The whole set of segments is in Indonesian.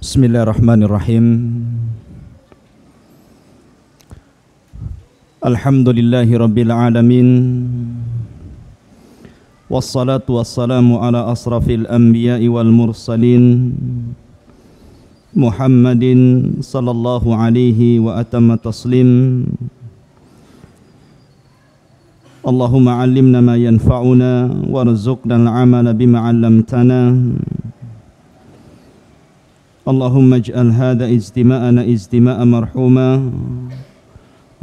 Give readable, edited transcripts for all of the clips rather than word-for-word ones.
Bismillahirrahmanirrahim. Alhamdulillahi rabbil alamin. Wassalatu wassalamu ala asrafil anbiya'i wal mursalin Muhammadin sallallahu alaihi wa atamma taslim. Allahumma allimna ma yanfa'una warzuqna al-amala bima 'allamtana. Allahumma ij'al hadha ijtima'ana ijtima'a marhuma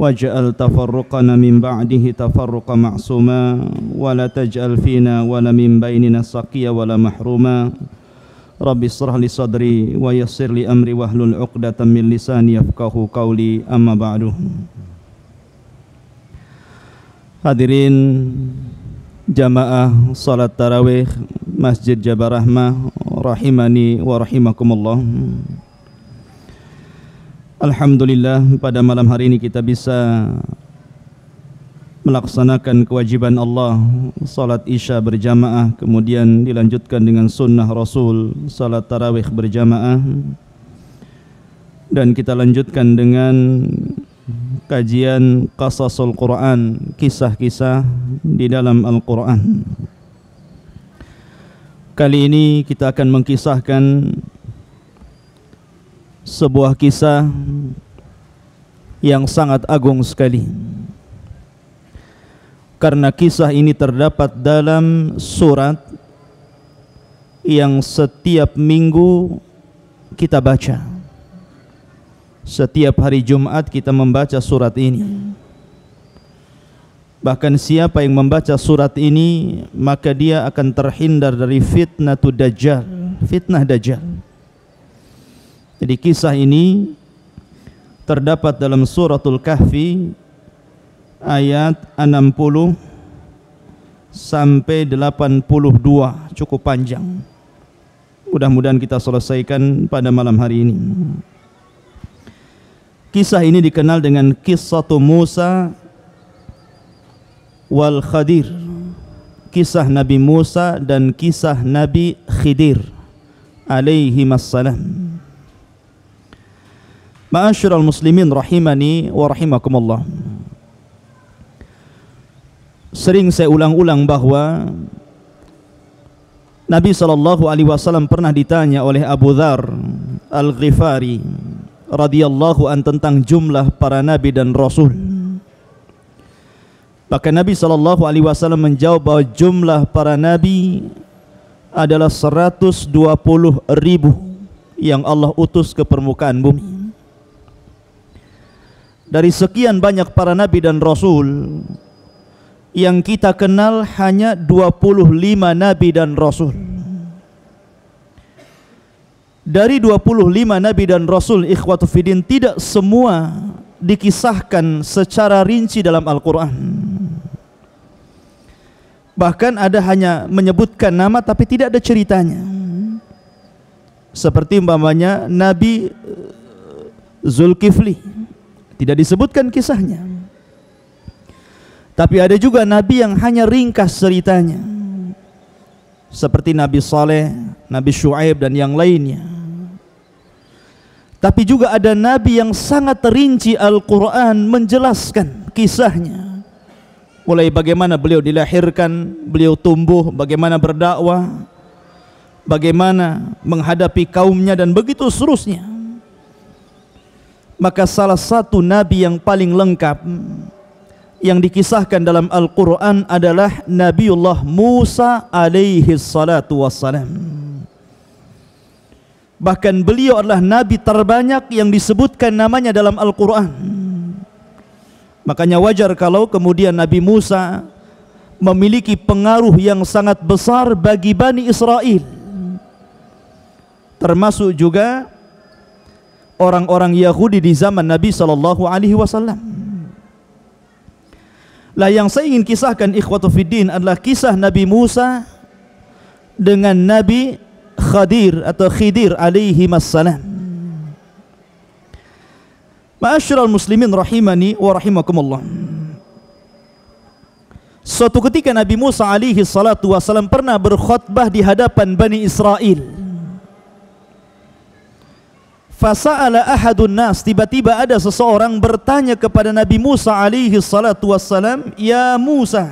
waj'al tafarruqana min ba'dihi tafarruqa ma'suma wa la taj'al fina wa la min bainina saqiya wa la mahruma. Rabbi israh li sadri wa yassir li amri wahlul 'uqdatam min lisani yafqahu qawli, amma ba'du. Hadirin jamaah salat tarawih Masjid Jabal Rahmah rahimani wa rahimakumullah. Alhamdulillah, pada malam hari ini kita bisa melaksanakan kewajiban Allah, salat isya berjamaah, kemudian dilanjutkan dengan sunnah Rasul, salat tarawih berjamaah, dan kita lanjutkan dengan kajian qasasul Quran, kisah-kisah di dalam Al-Quran. Kali ini kita akan mengkisahkan sebuah kisah yang sangat agung sekali, karena kisah ini terdapat dalam surat yang setiap minggu kita baca. Setiap hari Jumat kita membaca surat ini. Bahkan siapa yang membaca surat ini, maka dia akan terhindar dari fitnah Dajjal. Jadi kisah ini terdapat dalam suratul Kahfi ayat 60 sampai 82, cukup panjang. Mudah-mudahan kita selesaikan pada malam hari ini. Kisah ini dikenal dengan Qissatu Musa wal Khadir, kisah Nabi Musa dan kisah Nabi Khidir alaihimassalam. Ma'asyiral muslimin rahimani wa rahimakumullah. Sering saya ulang-ulang bahwa Nabi SAW pernah ditanya oleh Abu Dzar Al-Ghifari radhiyallahu an tentang jumlah para nabi dan rasul. Maka Nabi SAW menjawab bahwa jumlah para nabi adalah 120.000 yang Allah utus ke permukaan bumi. Dari sekian banyak para nabi dan rasul, yang kita kenal hanya 25 nabi dan rasul. Dari 25 nabi dan rasul, ikhwatu fiddin, tidak semua dikisahkan secara rinci dalam Al-Quran. Bahkan ada hanya menyebutkan nama tapi tidak ada ceritanya. Seperti umpamanya Nabi Zulkifli, tidak disebutkan kisahnya. Tapi ada juga nabi yang hanya ringkas ceritanya, seperti Nabi Saleh, Nabi Syuaib dan yang lainnya. Tapi juga ada nabi yang sangat rinci Al-Quran menjelaskan kisahnya, mulai bagaimana beliau dilahirkan, beliau tumbuh, bagaimana berdakwah, bagaimana menghadapi kaumnya, dan begitu seterusnya. Maka salah satu nabi yang paling lengkap yang dikisahkan dalam Al-Quran adalah Nabiullah Musa alaihi salatu wassalam. Bahkan beliau adalah nabi terbanyak yang disebutkan namanya dalam Al-Quran. Makanya wajar kalau kemudian Nabi Musa memiliki pengaruh yang sangat besar bagi Bani Israel, termasuk juga orang-orang Yahudi di zaman Nabi SAW. Lah yang saya ingin kisahkan, ikhwatu fiddin, adalah kisah Nabi Musa dengan Nabi Khadir atau Khidir alaihimassalam. Ma'asyiral muslimin rahimani wa rahimakumullah. Suatu ketika Nabi Musa alaihi salatu wasallam pernah berkhutbah di hadapan Bani Israel. Fasa'ala ahadun nas, tiba-tiba ada seseorang bertanya kepada Nabi Musa alaihi salatu wassalam, "Ya Musa,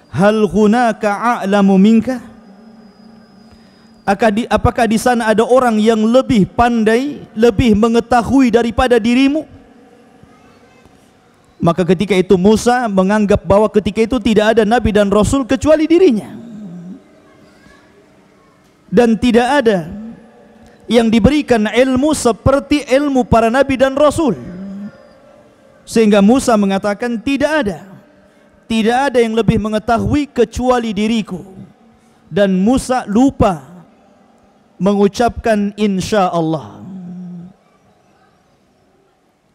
hal hunaka a'lamu minka?" Apakah di sana ada orang yang lebih pandai, lebih mengetahui daripada dirimu? Maka ketika itu Musa menganggap bahwa ketika itu tidak ada nabi dan rasul kecuali dirinya, dan tidak ada yang diberikan ilmu seperti ilmu para nabi dan rasul, sehingga Musa mengatakan tidak ada yang lebih mengetahui kecuali diriku. Dan Musa lupa mengucapkan insya Allah.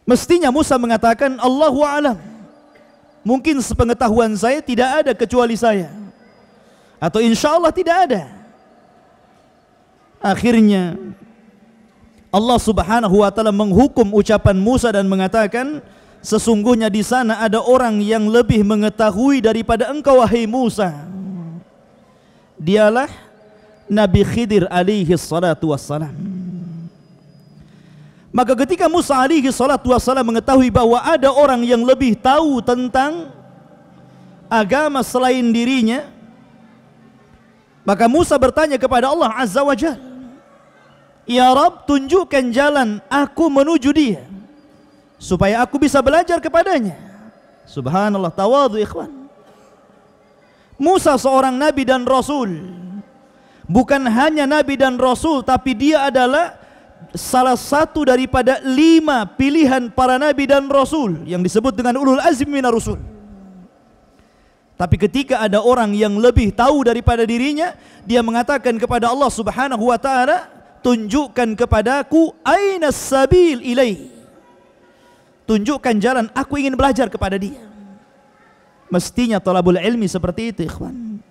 Mestinya Musa mengatakan Allahu a'lam, mungkin sepengetahuan saya tidak ada kecuali saya, atau insya Allah tidak ada. Akhirnya Allah Subhanahu wa taala menghukum ucapan Musa dan mengatakan, sesungguhnya di sana ada orang yang lebih mengetahui daripada engkau wahai Musa. Dialah Nabi Khidir alaihi salatu wassalam. Maka ketika Musa alaihi salatu wassalam mengetahui bahwa ada orang yang lebih tahu tentang agama selain dirinya, maka Musa bertanya kepada Allah Azza wa Jalla, "Ya Rabb, tunjukkan jalan aku menuju dia supaya aku bisa belajar kepadanya." Subhanallah, tawadhu ikhwan. Musa seorang nabi dan rasul. Bukan hanya nabi dan rasul, tapi dia adalah salah satu daripada 5 pilihan para nabi dan rasul yang disebut dengan ulul azmi minar rusul. Tapi ketika ada orang yang lebih tahu daripada dirinya, dia mengatakan kepada Allah Subhanahu wa taala, "Tunjukkan kepadaku aina sabil ilaih." Tunjukkan jalan, aku ingin belajar kepada dia. Mestinya talabul ilmi seperti itu, ikhwan.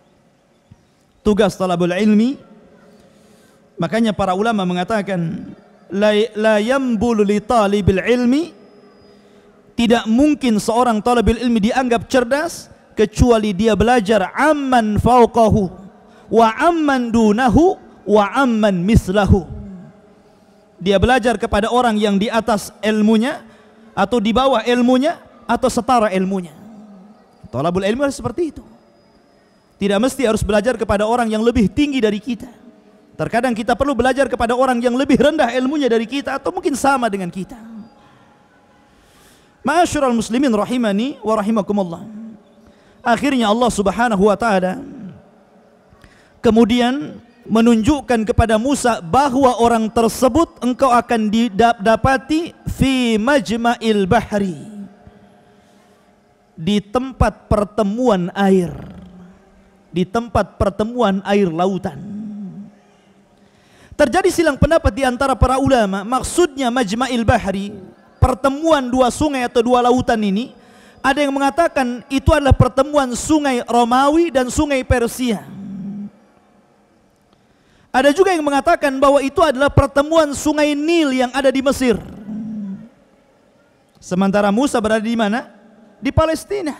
Tugas talabul ilmi. Makanya para ulama mengatakan, la yambulu li talibil ilmi, tidak mungkin seorang talabul ilmi dianggap cerdas kecuali dia belajar amman fauqahu wa amman dunahu wa amman mislahu. Dia belajar kepada orang yang di atas ilmunya, atau di bawah ilmunya, atau setara ilmunya. Talabul ilmi harus seperti itu. Tidak mesti harus belajar kepada orang yang lebih tinggi dari kita. Terkadang kita perlu belajar kepada orang yang lebih rendah ilmunya dari kita, atau mungkin sama dengan kita. Ma'asyiral muslimin rahimani wa rahimakumullah. Akhirnya Allah Subhanahu wa taala kemudian menunjukkan kepada Musa bahwa orang tersebut engkau akan didapati fi majma'il bahri, di tempat pertemuan air, di tempat pertemuan air lautan. Terjadi silang pendapat di antara para ulama, maksudnya majma'il bahri, pertemuan 2 sungai atau 2 lautan ini. Ada yang mengatakan itu adalah pertemuan sungai Romawi dan sungai Persia. Ada juga yang mengatakan bahwa itu adalah pertemuan sungai Nil yang ada di Mesir. Sementara Musa berada di mana? Di Palestina.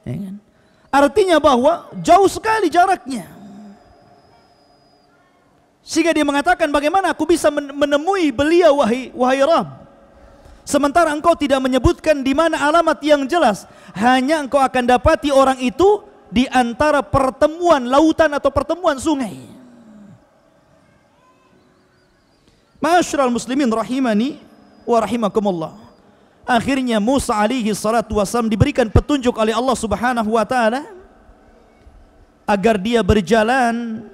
Ya kan? Artinya bahwa jauh sekali jaraknya. Sehingga dia mengatakan, bagaimana aku bisa menemui beliau wahai Rabb, sementara engkau tidak menyebutkan di mana alamat yang jelas. Hanya engkau akan dapati orang itu di antara pertemuan lautan atau pertemuan sungai. Ma'asyiral muslimin rahimani wa rahimakumullah. Akhirnya Musa alaihi salatu wassalam diberikan petunjuk oleh Allah Subhanahu wa taala agar dia berjalan,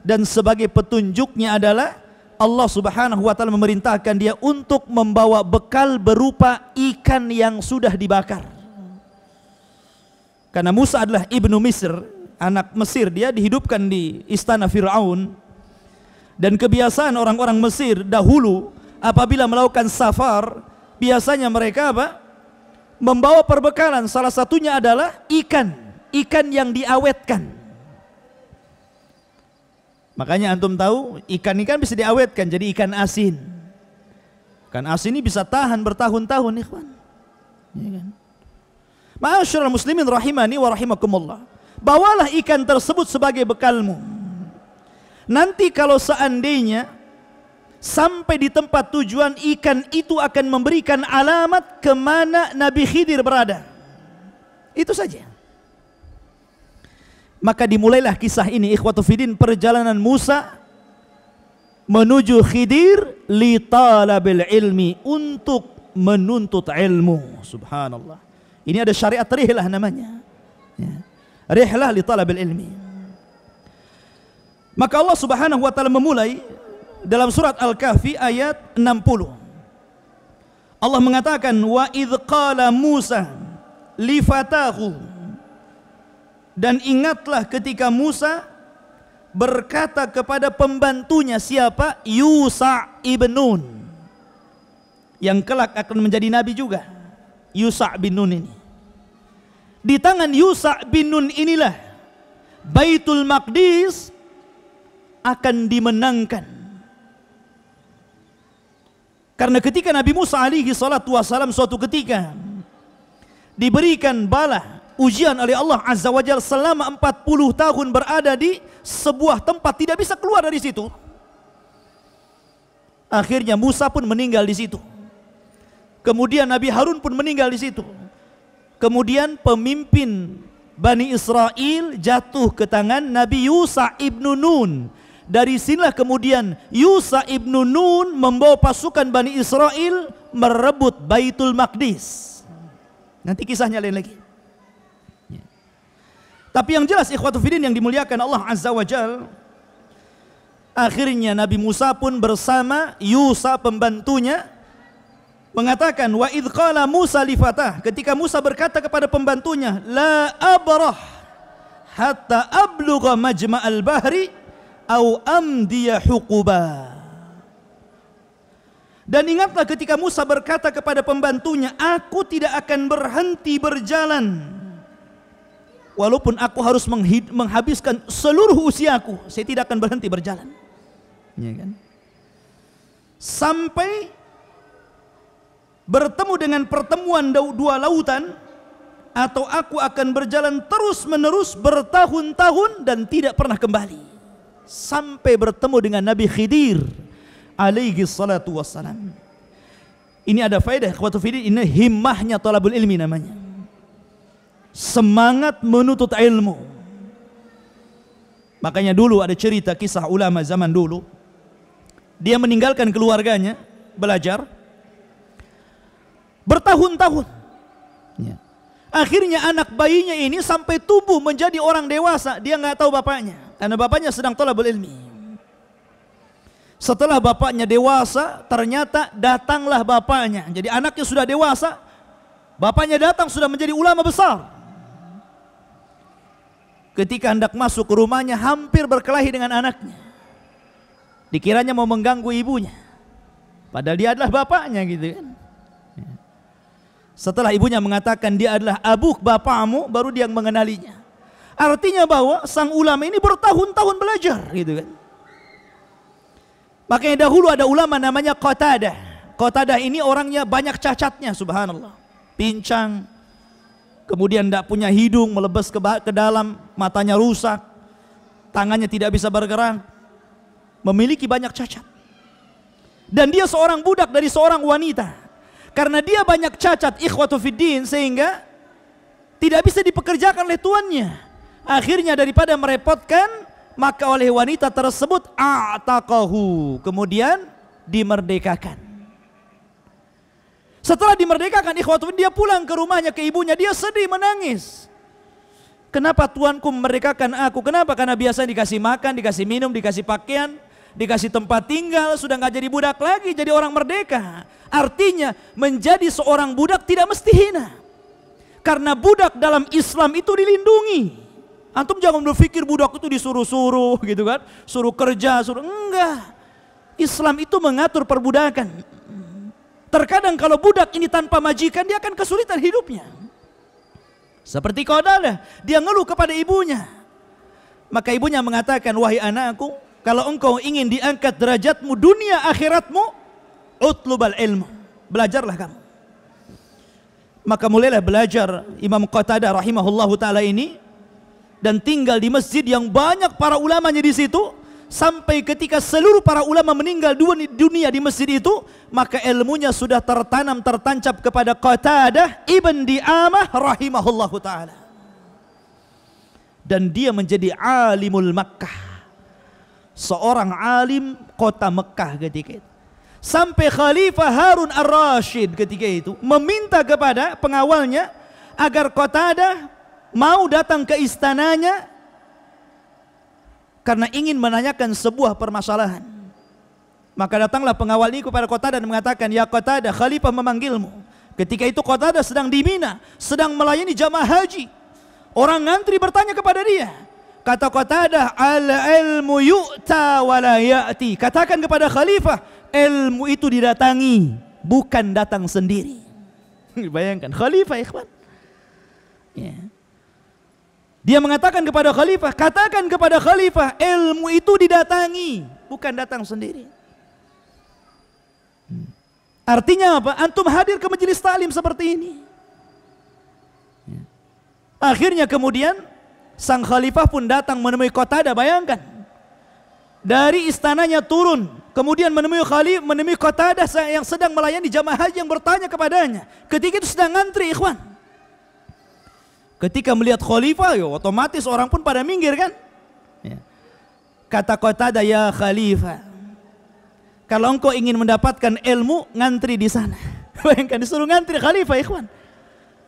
dan sebagai petunjuknya adalah Allah Subhanahu wa taala memerintahkan dia untuk membawa bekal berupa ikan yang sudah dibakar. Karena Musa adalah ibnu Misr, anak Mesir, dia dihidupkan di istana Fir'aun, dan kebiasaan orang-orang Mesir dahulu apabila melakukan safar, biasanya mereka apa? Membawa perbekalan, salah satunya adalah ikan yang diawetkan. Makanya antum tahu ikan ini kan bisa diawetkan jadi ikan asin. Ikan asin ini bisa tahan bertahun-tahun, ikhwan. Ya kan? Ma'asyiral muslimin rahimani wa rahimakumullah. Bawalah ikan tersebut sebagai bekalmu. Nanti kalau seandainya Sampai di tempat tujuan, ikan itu akan memberikan alamat kemana Nabi Khidir berada. Itu saja. Maka dimulailah kisah ini, ikhwatu fiddin, perjalanan Musa menuju Khidir li talabil ilmi, untuk menuntut ilmu. Subhanallah. Ini ada syariat rihlah namanya. Ya. Rihlah li talabil ilmi. Maka Allah Subhanahu wa taala memulai dalam surat Al-Kahfi ayat 60. Allah mengatakan, wa idh qala Musa li fatahu, dan ingatlah ketika Musa berkata kepada pembantunya, siapa? Yusha ibn Nun, yang kelak akan menjadi nabi juga. Yusha bin Nun ini, di tangan Yusha bin Nun inilah Baitul Maqdis akan dimenangkan. Karena ketika Nabi Musa alaihi salatu wassalam suatu ketika diberikan bala ujian oleh Allah Azza wa Jalla selama 40 tahun berada di sebuah tempat, tidak bisa keluar dari situ. Akhirnya Musa pun meninggal di situ. Kemudian Nabi Harun pun meninggal di situ. Kemudian pemimpin Bani Israel jatuh ke tangan Nabi Yusha ibn Nun. Dari sinilah kemudian Yusha ibn Nun membawa pasukan Bani Israel merebut Baitul Maqdis. Nanti kisahnya lain lagi. Tapi yang jelas ikhwatu fiddin yang dimuliakan Allah Azza wa Jal, akhirnya Nabi Musa pun bersama Yusha pembantunya mengatakan, wa idh qala Musa li fatah, ketika Musa berkata kepada pembantunya, la abrah hatta ablugha majma'al bahri au amdiya huquba. Dan ingatlah ketika Musa berkata kepada pembantunya, aku tidak akan berhenti berjalan walaupun aku harus menghabiskan seluruh usiaku, saya tidak akan berhenti berjalan. Ya kan? Sampai bertemu dengan pertemuan dua lautan, atau aku akan berjalan terus menerus bertahun-tahun dan tidak pernah kembali. Sampai bertemu dengan Nabi Khidir alaihi salatu wassalam. Ini ada faedah ikhwatu fiddin, ini himmahnya talabul ilmi namanya. Semangat menuntut ilmu. Makanya dulu ada cerita kisah ulama zaman dulu. Dia meninggalkan keluarganya belajar bertahun-tahun. Ya. Akhirnya anak bayinya ini sampai tumbuh menjadi orang dewasa, dia nggak tahu bapaknya. Karena bapaknya sedang thalabul ilmi. Setelah bapaknya dewasa, ternyata datanglah bapaknya. Jadi anaknya sudah dewasa, bapaknya datang sudah menjadi ulama besar. Ketika hendak masuk ke rumahnya, hampir berkelahi dengan anaknya. Dikiranya mau mengganggu ibunya, padahal dia adalah bapaknya gitu kan. Setelah ibunya mengatakan dia adalah abuk, bapakmu, baru dia mengenalinya. Artinya bahwa sang ulama ini bertahun-tahun belajar gitu kan. Makanya dahulu ada ulama namanya Qatadah. Qatadah ini orangnya banyak cacatnya, subhanallah. Pincang, kemudian tidak punya hidung, melebes ke dalam, matanya rusak, tangannya tidak bisa bergerak, memiliki banyak cacat. Dan dia seorang budak dari seorang wanita. Karena dia banyak cacat ikhwatu fiddin, sehingga tidak bisa dipekerjakan oleh tuannya. Akhirnya daripada merepotkan, maka oleh wanita tersebut a'taqahu, kemudian dimerdekakan. Setelah dimerdekakan ikhwatu, dia pulang ke rumahnya, ke ibunya, dia sedih menangis. Kenapa tuanku memerdekakan aku? Kenapa? Karena biasa dikasih makan, dikasih minum, dikasih pakaian, dikasih tempat tinggal, sudah nggak jadi budak lagi, jadi orang merdeka. Artinya menjadi seorang budak tidak mesti hina. Karena budak dalam Islam itu dilindungi. Antum jangan berpikir budak itu disuruh-suruh gitu kan, suruh kerja, suruh, enggak. Islam itu mengatur perbudakan. Terkadang kalau budak ini tanpa majikan, dia akan kesulitan hidupnya. Seperti Qatadah, dia ngeluh kepada ibunya. Maka ibunya mengatakan, wahai anakku, kalau engkau ingin diangkat derajatmu dunia akhiratmu, utlubal ilmu, belajarlah kamu. Maka mulailah belajar Imam Qatadah rahimahullahu ta'ala ini, dan tinggal di masjid yang banyak para ulamanya di situ, sampai ketika seluruh para ulama meninggal dunia di masjid itu, maka ilmunya sudah tertanam tertancap kepada Qatadah ibn Di'amah rahimahullahu ta'ala. Dan dia menjadi alimul Makkah, seorang alim kota Mekah ketika itu. Sampai Khalifah Harun ar-Rasyid ketika itu meminta kepada pengawalnya agar Qatadah mau datang ke istananya karena ingin menanyakan sebuah permasalahan. Maka datanglah pengawal ini kepada Qatadah dan mengatakan, "Ya Qatadah, Khalifah memanggilmu." Ketika itu Qatadah sedang di Mina, sedang melayani jamaah haji. Orang ngantri bertanya kepada dia. Kata Qatadah, "Al-ilmu yu'ta wa la ya'ti." Katakan kepada Khalifah, ilmu itu didatangi, bukan datang sendiri. Bayangkan, Khalifah ikhwan. Ya. Dia mengatakan kepada Khalifah, katakan kepada Khalifah, ilmu itu didatangi, bukan datang sendiri. Artinya apa? Antum hadir ke majelis ta'lim seperti ini. Akhirnya kemudian sang khalifah pun datang menemui Qatadah. Bayangkan, dari istananya turun, kemudian menemui Qatadah yang sedang melayani jamaah haji yang bertanya kepadanya. Ketika itu sedang ngantri ikhwan. Ketika melihat khalifah, ya otomatis orang pun pada minggir kan. Ya. Kata Qatadah, "Ya khalifah, kalau engkau ingin mendapatkan ilmu, ngantri di sana." Bayangkan, disuruh ngantri khalifah ikhwan.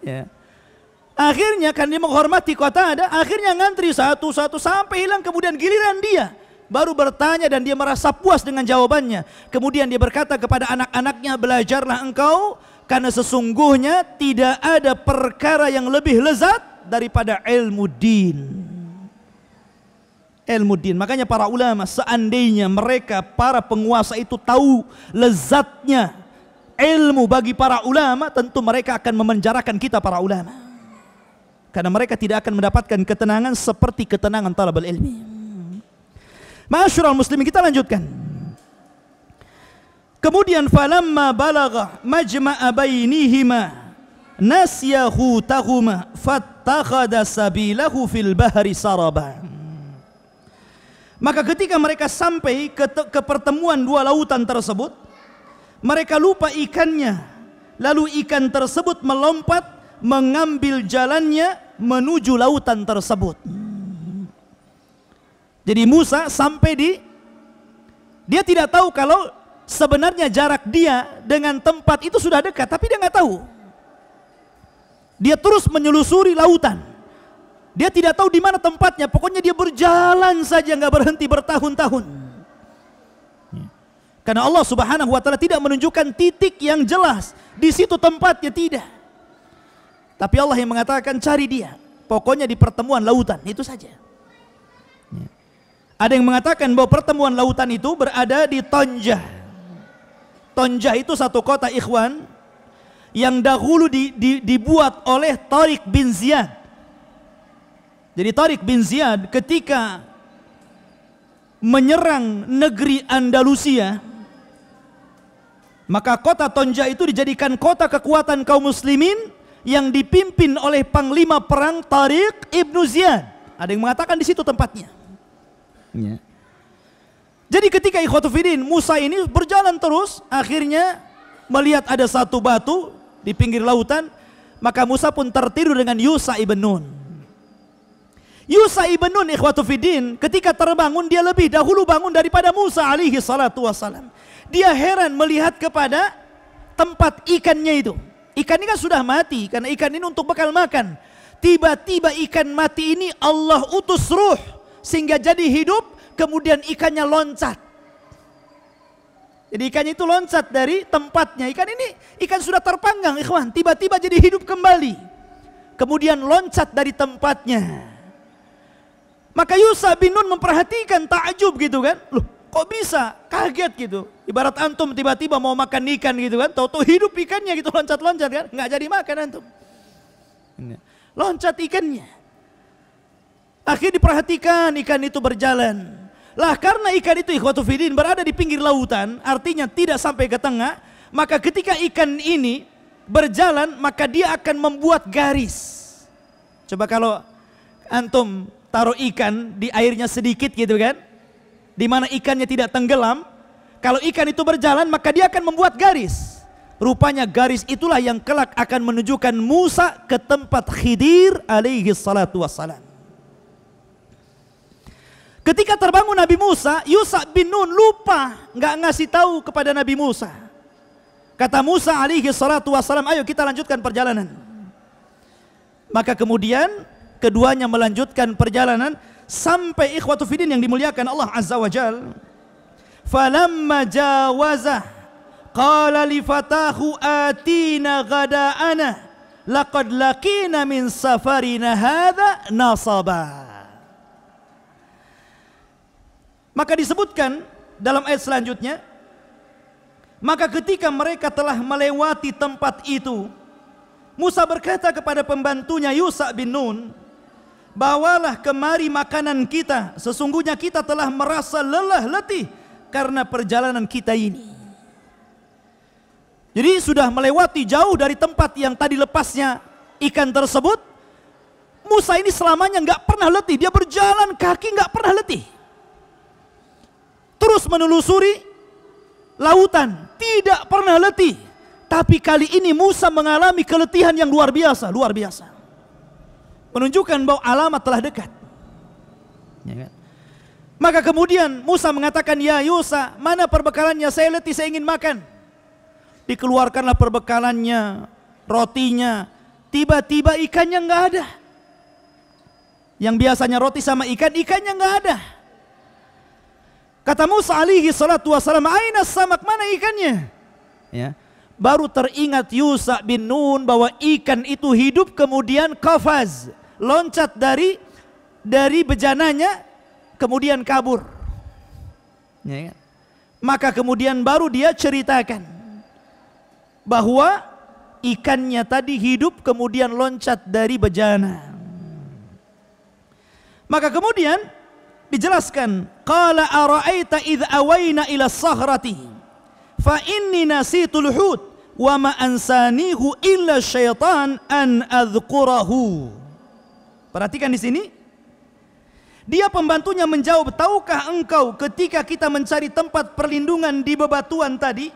Ya. Akhirnya kan dia menghormati Qatadah, akhirnya ngantri satu-satu sampai hilang, kemudian giliran dia baru bertanya dan dia merasa puas dengan jawabannya. Kemudian dia berkata kepada anak-anaknya, "Belajarlah engkau, karena sesungguhnya tidak ada perkara yang lebih lezat daripada ilmu din." Ilmu din. Makanya para ulama, seandainya mereka para penguasa itu tahu lezatnya ilmu bagi para ulama, tentu mereka akan memenjarakan kita para ulama. Karena mereka tidak akan mendapatkan ketenangan seperti ketenangan talabul ilmi. Ma'asyiral muslimin, kita lanjutkan. Kemudian falamma balagha majma'a bainihima nasya hutahuma fattakhadha sabilahu fil bahri saraba. Maka ketika mereka sampai ke pertemuan dua lautan tersebut, mereka lupa ikannya. Lalu ikan tersebut melompat mengambil jalannya menuju lautan tersebut. Jadi Musa sampai dia tidak tahu kalau sebenarnya jarak dia dengan tempat itu sudah dekat, tapi dia nggak tahu. Dia terus menyelusuri lautan. Dia tidak tahu di mana tempatnya. Pokoknya dia berjalan saja, nggak berhenti bertahun-tahun. Karena Allah Subhanahu wa taala tidak menunjukkan titik yang jelas di situ tempatnya, tidak. Tapi Allah yang mengatakan cari dia. Pokoknya di pertemuan lautan, itu saja. Ada yang mengatakan bahwa pertemuan lautan itu berada di Tonjah. Tonjah itu satu kota ikhwan yang dahulu dibuat oleh Tariq bin Ziyad. Jadi Tariq bin Ziyad ketika menyerang negeri Andalusia, maka kota Tonjah itu dijadikan kota kekuatan kaum muslimin yang dipimpin oleh panglima perang Tariq ibnu Ziyad. Ada yang mengatakan di situ tempatnya. Ya. Jadi ketika ikhwatu fiddin, Musa ini berjalan terus, akhirnya melihat ada satu batu di pinggir lautan, maka Musa pun tertidur dengan Yusha ibn Nun. Yusha ibn Nun ikhwatu fiddin, ketika terbangun dia lebih dahulu bangun daripada Musa alaihi salatu wassalam. Dia heran melihat kepada tempat ikannya itu. Ikan ini kan sudah mati, karena ikan ini untuk bekal makan. Tiba-tiba ikan mati ini Allah utus ruh sehingga jadi hidup, kemudian ikannya loncat. Jadi ikannya itu loncat dari tempatnya. Ikan sudah terpanggang ikhwan, tiba-tiba jadi hidup kembali. Kemudian loncat dari tempatnya. Maka Yusha bin Nun memperhatikan, takjub gitu kan. Loh, kok bisa? Kaget gitu. Ibarat antum tiba-tiba mau makan ikan gitu kan, tahu-tahu hidup ikannya gitu, loncat-loncat kan, nggak jadi makan antum. Loncat ikannya. Akhirnya diperhatikan ikan itu berjalan. Lah karena ikan itu ikhwatu fiddin berada di pinggir lautan, artinya tidak sampai ke tengah, maka ketika ikan ini berjalan, maka dia akan membuat garis. Coba kalau antum taruh ikan di airnya sedikit gitu kan, di mana ikannya tidak tenggelam. Kalau ikan itu berjalan, maka dia akan membuat garis. Rupanya garis itulah yang kelak akan menunjukkan Musa ke tempat Khidir alaihi salatu wassalam. Ketika terbangun Nabi Musa, Yusha bin Nun lupa, nggak ngasih tahu kepada Nabi Musa. Kata Musa alaihi salatu wassalam, ayo kita lanjutkan perjalanan. Maka kemudian keduanya melanjutkan perjalanan sampai ikhwatu fiddin yang dimuliakan Allah Azza wa Jal. Falamma jawazah qala li fatahu atina ghada'ana laqad laqina min safarina hadha nasaba. Maka disebutkan dalam ayat selanjutnya, maka ketika mereka telah melewati tempat itu, Musa berkata kepada pembantunya Yusha bin Nun, bawalah kemari makanan kita, sesungguhnya kita telah merasa lelah letih karena perjalanan kita ini. Jadi sudah melewati jauh dari tempat yang tadi lepasnya ikan tersebut. Musa ini selamanya nggak pernah letih, dia berjalan kaki nggak pernah letih. Terus menelusuri lautan, tidak pernah letih. Tapi kali ini Musa mengalami keletihan yang luar biasa, luar biasa. Menunjukkan bahwa alamat telah dekat. Ya kan? Maka kemudian Musa mengatakan, ya Yusha, mana perbekalannya? Saya letih, saya ingin makan. Dikeluarkanlah perbekalannya, rotinya. Tiba-tiba ikannya nggak ada. Yang biasanya roti sama ikan, ikannya nggak ada. Kata Musa alaihi salatu wassalam, aina samak, mana ikannya? Ya. Baru teringat Yusha bin Nun bahwa ikan itu hidup kemudian kafaz, loncat dari bejananya kemudian kabur. Ya. Maka kemudian baru dia ceritakan bahwa ikannya tadi hidup kemudian loncat dari bejana. Maka kemudian dijelaskan, qala ara'aita idh awayna ila sahrati fa inni nasitul hut wa ma ansanihu illa syaitan an adhkurahu. Perhatikan di sini. Dia pembantunya menjawab, tahukah engkau ketika kita mencari tempat perlindungan di bebatuan tadi,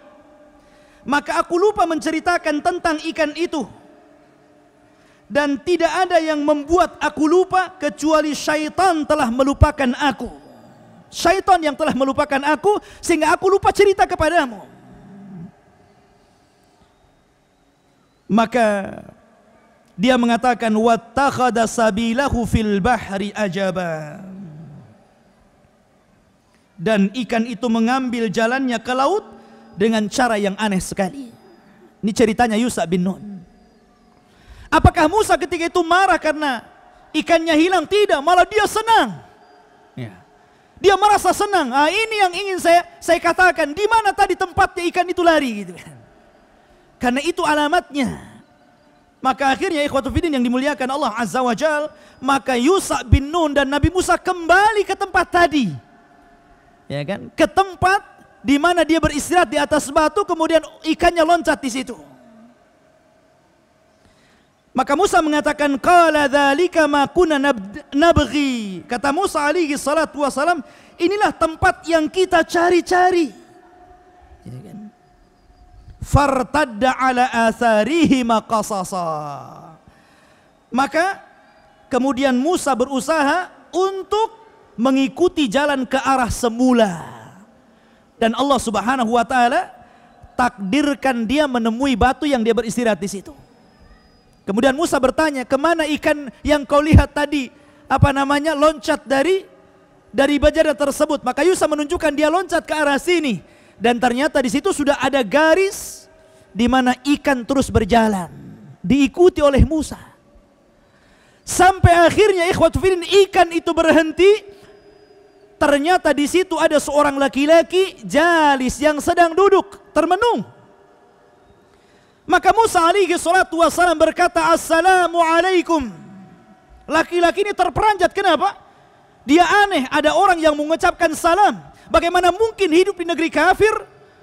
maka aku lupa menceritakan tentang ikan itu. Dan tidak ada yang membuat aku lupa kecuali syaitan telah melupakan aku. Syaitan yang telah melupakan aku sehingga aku lupa cerita kepadamu. Maka dia mengatakan, wattakhadha sabilahu fil bahri ajaba. Dan ikan itu mengambil jalannya ke laut dengan cara yang aneh sekali. Ini ceritanya Yusha bin Nun. Apakah Musa ketika itu marah karena ikannya hilang? Tidak, malah dia senang. Ya. Dia merasa senang. Ah, ini yang ingin saya katakan. Di mana tadi tempatnya ikan itu lari? Gitu kan. Karena itu alamatnya. Maka akhirnya ikhwatu fiddin yang dimuliakan Allah Azza wa Jal, maka Yusha bin Nun dan Nabi Musa kembali ke tempat tadi. Ya kan? Ke tempat di mana dia beristirahat di atas batu, kemudian ikannya loncat di situ. Maka Musa mengatakan, qala dzalika ma kunna nabghi. Kata Musa alaihi salatu wasalam, inilah tempat yang kita cari-cari. Fartadda ala atharihi maqasasa. Maka kemudian Musa berusaha untuk mengikuti jalan ke arah semula. Dan Allah Subhanahu wa taala takdirkan dia menemui batu yang dia beristirahat di situ. Kemudian Musa bertanya, kemana ikan yang kau lihat tadi, loncat dari bejana tersebut? Maka Yusha menunjukkan dia loncat ke arah sini, dan ternyata di situ sudah ada garis di mana ikan terus berjalan, diikuti oleh Musa. Sampai akhirnya ikhwatu fiddin ikan itu berhenti. Ternyata di situ ada seorang laki-laki jalis yang sedang duduk termenung. Maka Musa alaihi salatu wassalam berkata, assalamualaikum. Laki-laki ini terperanjat, kenapa? Dia aneh, ada orang yang mengucapkan salam. Bagaimana mungkin hidup di negeri kafir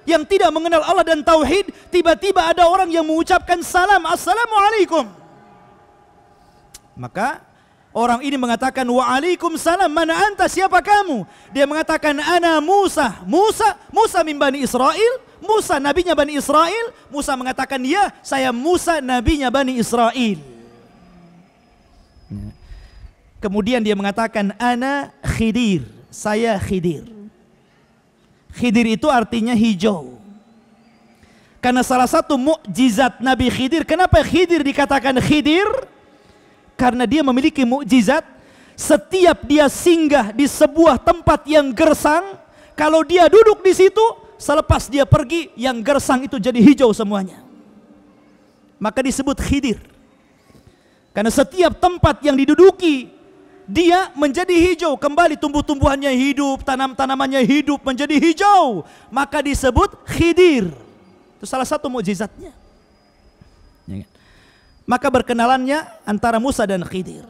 yang tidak mengenal Allah dan tauhid, tiba-tiba ada orang yang mengucapkan salam, assalamualaikum. Maka Orang ini mengatakan, waalaikumsalam, mana anta, siapa kamu? Dia mengatakan, ana Musa. Musa min Bani Israel. Musa nabinya Bani Israel. Musa mengatakan, ya, saya Musa nabinya Bani Israel. Kemudian dia mengatakan, ana Khidir, saya Khidir. Khidir itu artinya hijau. Karena salah satu mukjizat Nabi Khidir, kenapa Khidir dikatakan Khidir? Karena dia memiliki mukjizat, setiap dia singgah di sebuah tempat yang gersang, kalau dia duduk di situ, selepas dia pergi, yang gersang itu jadi hijau semuanya. Maka disebut Khidir. Karena setiap tempat yang diduduki, dia menjadi hijau, kembali tumbuh-tumbuhannya hidup, tanam-tanamannya hidup, menjadi hijau. Maka disebut Khidir. Itu salah satu mukjizatnya. Maka berkenalannya antara Musa dan Khidir.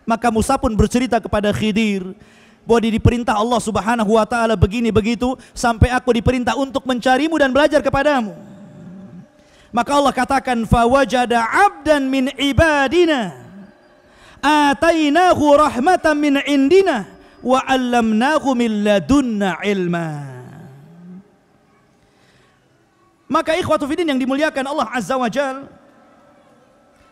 Maka Musa pun bercerita kepada Khidir bahwa dia diperintah Allah Subhanahu wa taala begini begitu, sampai aku diperintah untuk mencarimu dan belajar kepadamu. Maka Allah katakan, fawajada 'abdan min ibadina atainahu rahmatan min indina wa 'allamnahu min ladunna ilma. Maka ikhwatu fiddin yang dimuliakan Allah Azza wa Jalla,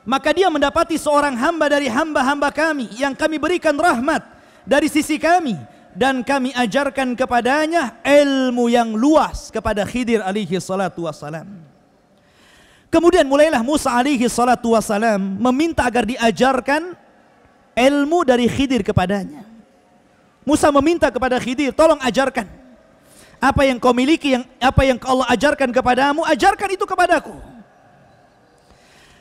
maka dia mendapati seorang hamba dari hamba-hamba kami yang kami berikan rahmat dari sisi kami, dan kami ajarkan kepadanya ilmu yang luas kepada Khidir alaihi salatu wassalam. Kemudian mulailah Musa alaihi salatu wassalam meminta agar diajarkan ilmu dari Khidir kepadanya. Musa meminta kepada Khidir, tolong ajarkan apa yang kau miliki, apa yang Allah ajarkan kepadamu, ajarkan itu kepadaku.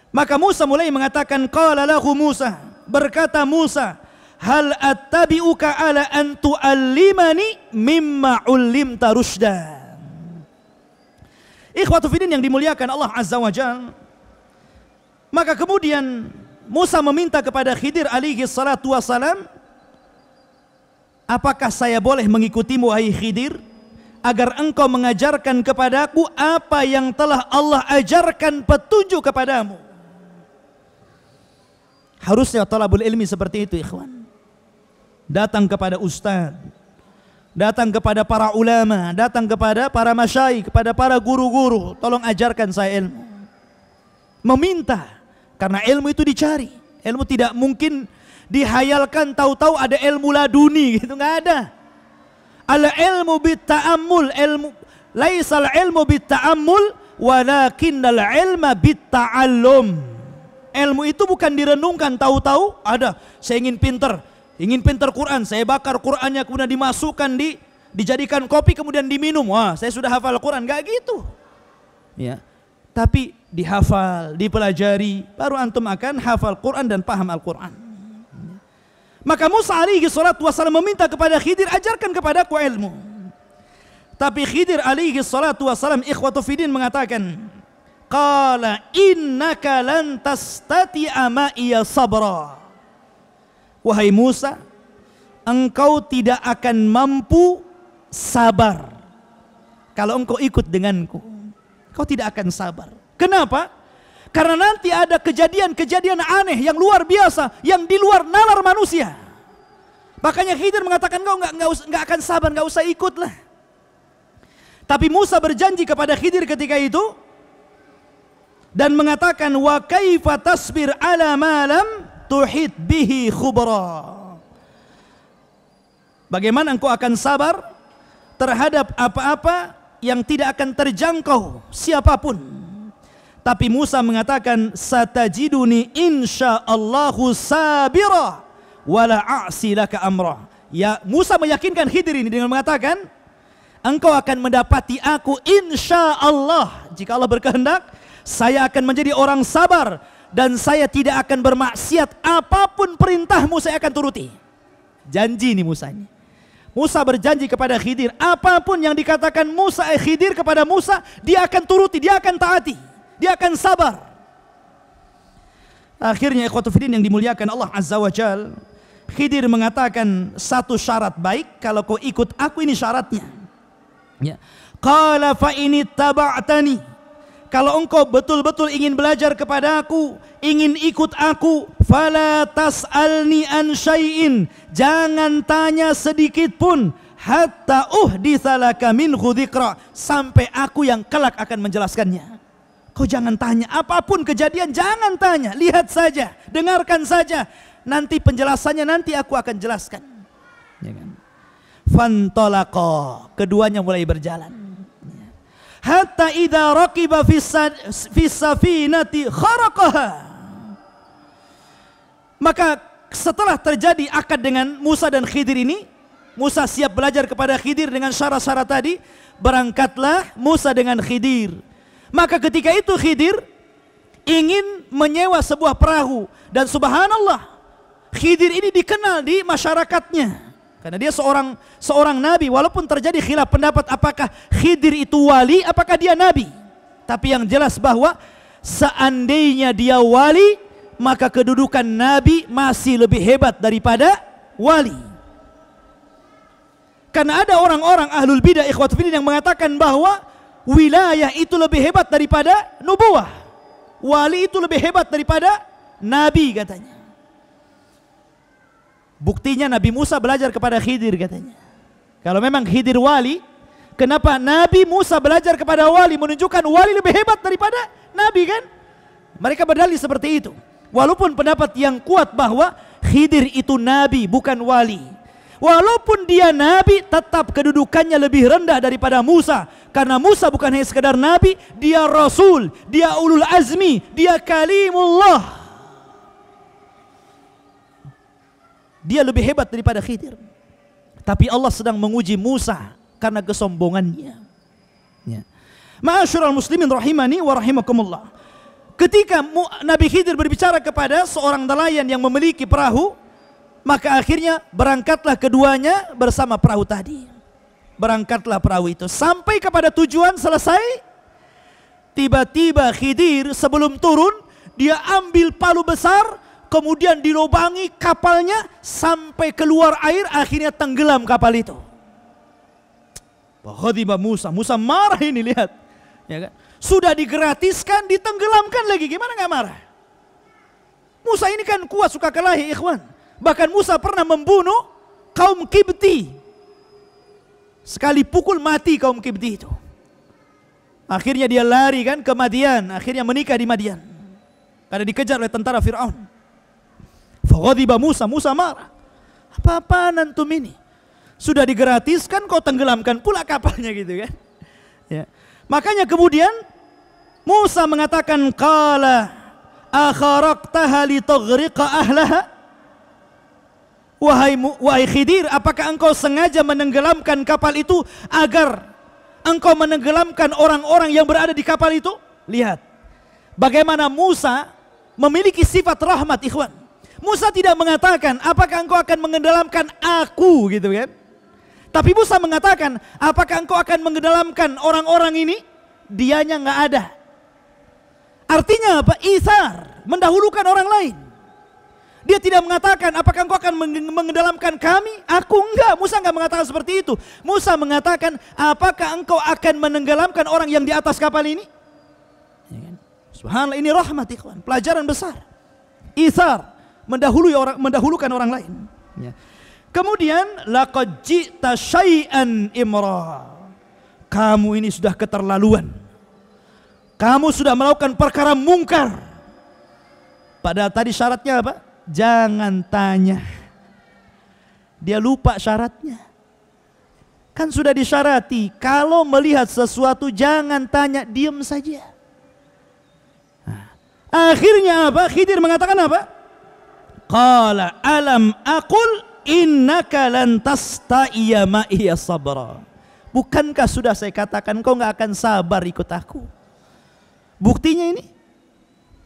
Maka Musa mulai mengatakan, qala lahu Musa, berkata Musa, hal attabi'uka ala an tu'allimani mimma 'ullimta rusyda. Ikhwatu fiddin yang dimuliakan Allah Azza wa Jalla. Maka kemudian Musa meminta kepada Khidir alaihi salatu wassalam, apakah saya boleh mengikutimu wahai Khidir, agar engkau mengajarkan kepadaku apa yang telah Allah ajarkan petunjuk kepadamu. Harusnya talabul ilmi seperti itu, ikhwan. Datang kepada ustaz, datang kepada para ulama, datang kepada para masyayikh, kepada para guru-guru, tolong ajarkan saya ilmu. Meminta, karena ilmu itu dicari. Ilmu tidak mungkin dihayalkan, tahu-tahu ada ilmu laduni gitu, nggak ada. Al ilmu bitta'ammul, ilmu laisal ilmu bitta'ammul walakinnal ilma bitta'allum. Ilmu itu bukan direnungkan, tahu-tahu ada, saya ingin pintar Quran, saya bakar Qurannya, kemudian dimasukkan dijadikan kopi, kemudian diminum, wah saya sudah hafal Quran, nggak gitu. Ya, tapi dihafal, dipelajari, baru antum akan hafal Quran dan paham Al-Quran. Maka Musa alaihi salatu wassalam meminta kepada Khidir, ajarkan kepadaku ilmu. Tapi Khidir alaihi salatu wassalam, ikhwatu fiddin, mengatakan, qala innaka lan tastati'a ma'iya sabra. Wahai Musa, engkau tidak akan mampu sabar kalau engkau ikut denganku. Kau tidak akan sabar. Kenapa? Karena nanti ada kejadian-kejadian aneh yang luar biasa, yang di luar nalar manusia. Makanya Khidir mengatakan, kau nggak akan sabar, nggak usah ikutlah. Tapi Musa berjanji kepada Khidir ketika itu dan mengatakan, wa kaifa tasbir ala ma lam tuhit bihi khubra. Bagaimana engkau akan sabar terhadap apa-apa yang tidak akan terjangkau siapapun. Tapi Musa mengatakan, satajiduni insyaallahu sabira wala a'si laka amra. Ya, Musa meyakinkan Khidir ini dengan mengatakan, engkau akan mendapati aku insyaallah, jika Allah berkehendak, saya akan menjadi orang sabar dan saya tidak akan bermaksiat, apapun perintahmu saya akan turuti. Janji ini Musa ini. Musa berjanji kepada Khidir, apapun yang dikatakan Khidir kepada Musa, dia akan turuti, dia akan taati, dia akan sabar. Akhirnya ikhwatu fiddin yang dimuliakan Allah Azza wa Jalla, Khidir mengatakan satu syarat baik, kalau kau ikut aku, ini syaratnya. Ya. Qala fa ini taba'tani, kalau engkau betul-betul ingin belajar kepada aku, ingin ikut aku, fala tas'alni an syai'in, jangan tanya sedikit pun, hatta uhditsa laka minhu dzikra, sampai aku yang kelak akan menjelaskannya. Kau jangan tanya apapun kejadian, jangan tanya, lihat saja, dengarkan saja, nanti penjelasannya nanti aku akan jelaskan. Ya kan? Fantalaqa, keduanya mulai berjalan. Hatta idza raqiba fis safinati kharaqaha. Maka setelah terjadi akad dengan Musa dan Khidir ini, Musa siap belajar kepada Khidir dengan syarat-syarat tadi, berangkatlah Musa dengan Khidir. Maka ketika itu Khidir ingin menyewa sebuah perahu, dan subhanallah, Khidir ini dikenal di masyarakatnya. Karena dia seorang nabi, walaupun terjadi khilaf pendapat apakah Khidir itu wali, apakah dia nabi. Tapi yang jelas bahwa seandainya dia wali, maka kedudukan nabi masih lebih hebat daripada wali. Karena ada orang-orang ahlul bidah ikhwatul fiddin yang mengatakan bahwa wilayah itu lebih hebat daripada nubuwah. Wali itu lebih hebat daripada nabi katanya. Buktinya Nabi Musa belajar kepada Khidir katanya. Kalau memang Khidir wali, kenapa Nabi Musa belajar kepada wali, menunjukkan wali lebih hebat daripada nabi kan? Mereka berdalil seperti itu. Walaupun pendapat yang kuat bahwa Khidir itu nabi bukan wali. Walaupun dia nabi, tetap kedudukannya lebih rendah daripada Musa. Karena Musa bukan hanya sekadar nabi, dia rasul, dia ulul azmi, dia kalimullah. Dia lebih hebat daripada Khidir. Tapi Allah sedang menguji Musa karena kesombongannya. Ya. Ma'asyiral muslimin rahimani wa rahimakumullah. Ketika Nabi Khidir berbicara kepada seorang nelayan yang memiliki perahu, maka akhirnya berangkatlah keduanya bersama perahu tadi. Berangkatlah perahu itu sampai kepada tujuan, selesai. Tiba-tiba Khidir sebelum turun, dia ambil palu besar, kemudian dilobangi kapalnya sampai keluar air, akhirnya tenggelam kapal itu. Ghadiba Musa, Musa marah ini, lihat. Ya kan? Sudah digratiskan, ditenggelamkan lagi, gimana nggak marah? Musa ini kan kuat suka kelahi, ikhwan. Bahkan Musa pernah membunuh kaum Kibti. Sekali pukul mati kaum Kibti itu. Akhirnya dia lari kan ke Madian, akhirnya menikah di Madian. Karena dikejar oleh tentara Fir'aun. Faghadiba Musa, Musa marah. Apa-apaan antum ini? Sudah digratiskan kau tenggelamkan pula kapalnya gitu kan. Ya. Makanya kemudian Musa mengatakan, qala akharaqtaha litaghriqa ahlaha. Wahai Khidir, apakah engkau sengaja menenggelamkan kapal itu agar engkau menenggelamkan orang-orang yang berada di kapal itu? Lihat bagaimana Musa memiliki sifat rahmat, ikhwan. Musa tidak mengatakan apakah engkau akan menenggelamkan aku gitu kan. Tapi Musa mengatakan apakah engkau akan menenggelamkan orang-orang ini? Dianya nggak ada. Artinya apa? Itsar, mendahulukan orang lain. Dia tidak mengatakan apakah engkau akan menenggelamkan kami? Aku enggak. Musa enggak mengatakan seperti itu. Musa mengatakan apakah engkau akan menenggelamkan orang yang di atas kapal ini? Subhanallah, ini rahmat ikhwan, pelajaran besar. Itsar, mendahulukan orang lain. Ya. Kemudian laqad ji'ta syai'an imra. Kamu ini sudah keterlaluan. Kamu sudah melakukan perkara mungkar. Padahal tadi syaratnya apa? Jangan tanya. Dia lupa syaratnya. Kan sudah disyarati, kalau melihat sesuatu jangan tanya, diam saja. Nah, akhirnya apa? Khidir mengatakan apa? Qala alam aqul innaka lan tasta'iya ma'iya sabra. Bukankah sudah saya katakan kau nggak akan sabar ikut aku? Buktinya ini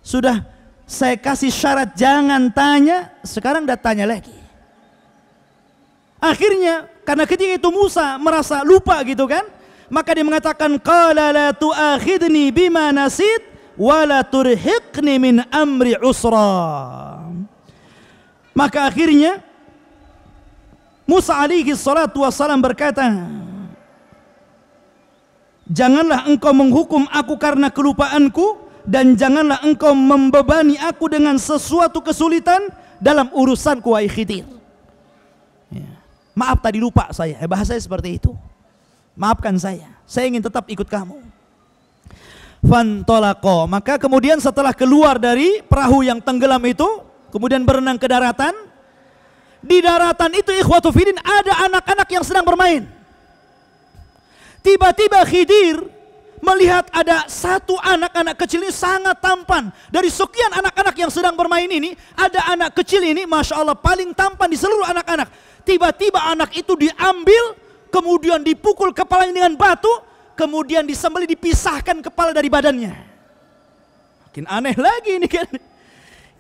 sudah saya kasih syarat jangan tanya, sekarang udah tanya lagi. Akhirnya karena ketika itu Musa merasa lupa gitu kan, maka dia mengatakan qala la tu'akhidni bima nasit wa la turhiqni min amri usra. Maka akhirnya Musa alaihi salatu wassalam berkata, Janganlah engkau menghukum aku karena kelupaanku, dan janganlah engkau membebani aku dengan sesuatu kesulitan dalam urusanku, wahai Khidir. Ya. Maaf tadi lupa saya, bahasanya seperti itu. Maafkan saya ingin tetap ikut kamu. Fantolako, maka kemudian setelah keluar dari perahu yang tenggelam itu, kemudian berenang ke daratan. Di daratan itu ikhwatu fiddin ada anak-anak yang sedang bermain. Tiba-tiba Khidir melihat ada satu anak-anak kecil ini sangat tampan. Dari sekian anak-anak yang sedang bermain ini, ada anak kecil ini, Masya Allah, paling tampan di seluruh anak-anak. Tiba-tiba anak itu diambil, kemudian dipukul kepalanya dengan batu, kemudian disembelih, dipisahkan kepala dari badannya. Makin aneh lagi ini kan.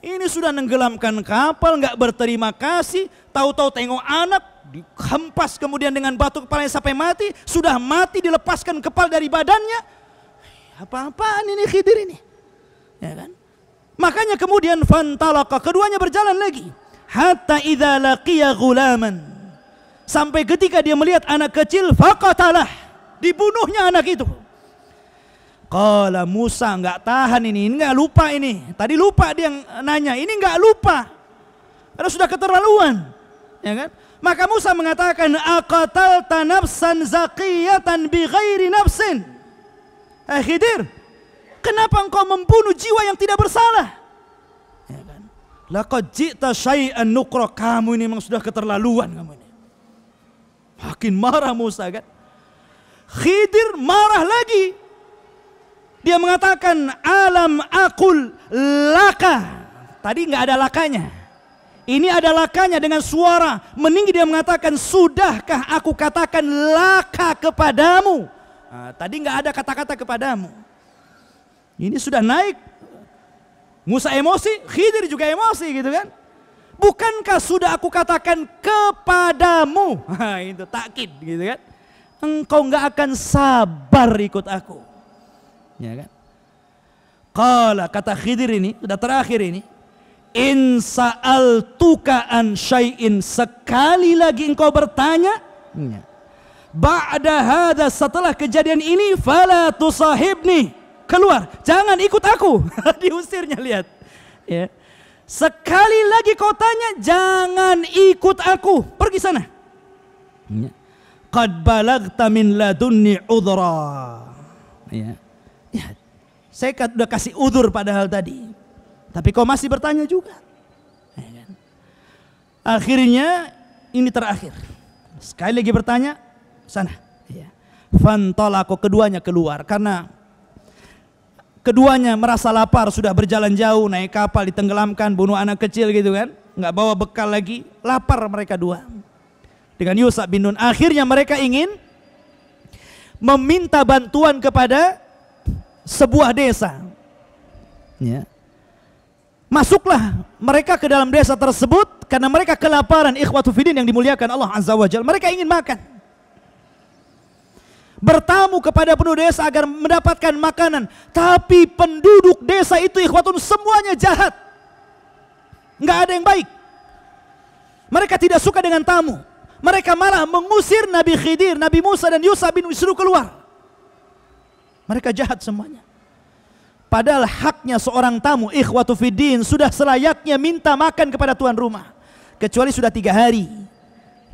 Ini sudah nenggelamkan kapal, nggak berterima kasih, tahu-tahu tengok anak, dihempas kemudian dengan batu kepalanya sampai mati, sudah mati dilepaskan kepala dari badannya. Apa-apaan ini Khidir ini? Ya kan? Makanya kemudian fantalaka, keduanya berjalan lagi. Hatta idza laqiya ghulaman. Sampai ketika dia melihat anak kecil, faqatalah, dibunuhnya anak itu. Qala Musa, nggak tahan ini nggak lupa ini. Tadi lupa dia yang nanya, ini nggak lupa. Karena sudah keterlaluan. Ya kan? Maka Musa mengatakan, aqatalta nafsan zaqiyatan bighairi nafsin. Khidir, kenapa engkau membunuh jiwa yang tidak bersalah? Ya kan? Laqad ji'ta syai'an nukra, kamu ini memang sudah keterlaluan kamu ini. Makin marah Musa kan. Khidir marah lagi. Dia mengatakan, alam aqul laka. Tadi nggak ada lakanya. Ini ada lakanya dengan suara meninggi. Dia mengatakan, sudahkah aku katakan laka kepadamu? Nah, tadi nggak ada kata-kata kepadamu. Ini sudah naik. Musa emosi, Khidir juga emosi gitu kan. Bukankah sudah aku katakan kepadamu? Nah, itu takkid gitu kan. Engkau nggak akan sabar ikut aku. Ya kan? Qala, kata Khidir ini, sudah terakhir ini, in sa'altuka an syai'in, sekali lagi engkau bertanya, ba'da hadza, setelah kejadian ini, fala tusahibni, keluar, jangan ikut aku. Diusirnya, lihat. Ya. Sekali lagi kau tanya, jangan ikut aku, pergi sana. Qad balagta min ladunni udhra. Ya. Ya, saya sudah kasih udzur padahal tadi, tapi kau masih bertanya juga. Ya kan? Akhirnya ini terakhir, sekali lagi bertanya, sana. Ya. Fantalaku, keduanya keluar karena keduanya merasa lapar, sudah berjalan jauh, naik kapal, ditenggelamkan, bunuh anak kecil gitu kan, nggak bawa bekal lagi, lapar mereka dua. Dengan Yusha bin Nun, akhirnya mereka ingin meminta bantuan kepada sebuah desa. Ya. Masuklah mereka ke dalam desa tersebut karena mereka kelaparan, ikhwatu fiddin yang dimuliakan Allah Azza wa Jalla. Mereka ingin makan. Bertamu kepada penduduk desa agar mendapatkan makanan, tapi penduduk desa itu ikhwatun semuanya jahat. Nggak ada yang baik. Mereka tidak suka dengan tamu. Mereka malah mengusir Nabi Khidir, Nabi Musa dan Yusha bin Nun, disuruh keluar. Mereka jahat semuanya. Padahal haknya seorang tamu, ikhwatu fiddin, sudah selayaknya minta makan kepada tuan rumah. Kecuali sudah 3 hari.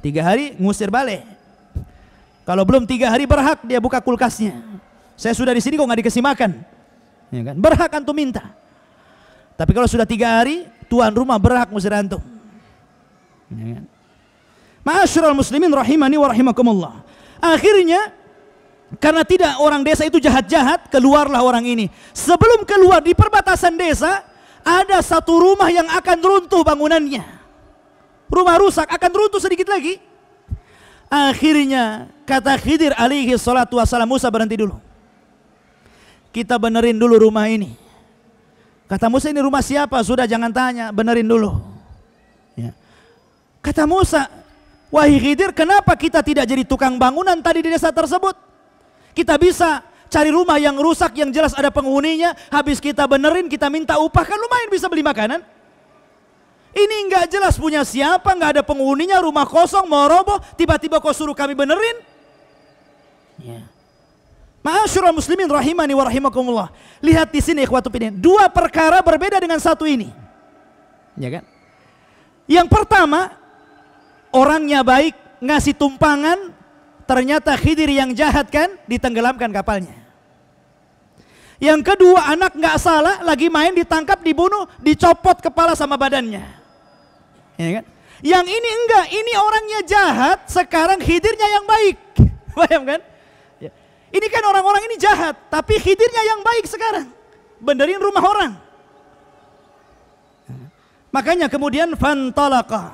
3 hari ngusir balik. Kalau belum 3 hari berhak dia buka kulkasnya. Saya sudah di sini kok nggak dikasih makan. Ya kan? Berhak antum minta. Tapi kalau sudah 3 hari, tuan rumah berhak ngusir antum. Ya kan? Ma'asyiral muslimin rahimani wa rahimakumullah. Akhirnya karena tidak, orang desa itu jahat-jahat, keluarlah orang ini. Sebelum keluar di perbatasan desa, ada satu rumah yang akan runtuh bangunannya. Rumah rusak, akan runtuh sedikit lagi. Akhirnya kata Khidir alaihi salatu wassalam, Musa berhenti dulu. Kita benerin dulu rumah ini. Kata Musa, ini rumah siapa? Sudah jangan tanya, benerin dulu. Ya. Kata Musa, wahai Khidir, kenapa kita tidak jadi tukang bangunan tadi di desa tersebut? Kita bisa cari rumah yang rusak, yang jelas ada penghuninya, habis kita benerin, kita minta upah, kan lumayan bisa beli makanan. Ini nggak jelas punya siapa, nggak ada penghuninya, rumah kosong, mau roboh, tiba-tiba kau suruh kami benerin. Ya. Ma'asyiral muslimin rahimani wa rahimakumullah. Lihat di sini ikhwatu fillah. Dua perkara berbeda dengan satu ini. Ya kan? Yang pertama, orangnya baik, ngasih tumpangan, ternyata Khidir yang jahat kan, ditenggelamkan kapalnya. Yang kedua, anak nggak salah, lagi main ditangkap, dibunuh, dicopot kepala sama badannya. Ya kan? Yang ini enggak, ini orangnya jahat, sekarang Khidirnya yang baik. Paham kan? Ya. Ini kan orang-orang ini jahat, tapi Khidirnya yang baik sekarang. Benerin rumah orang. Makanya kemudian fantalaqa.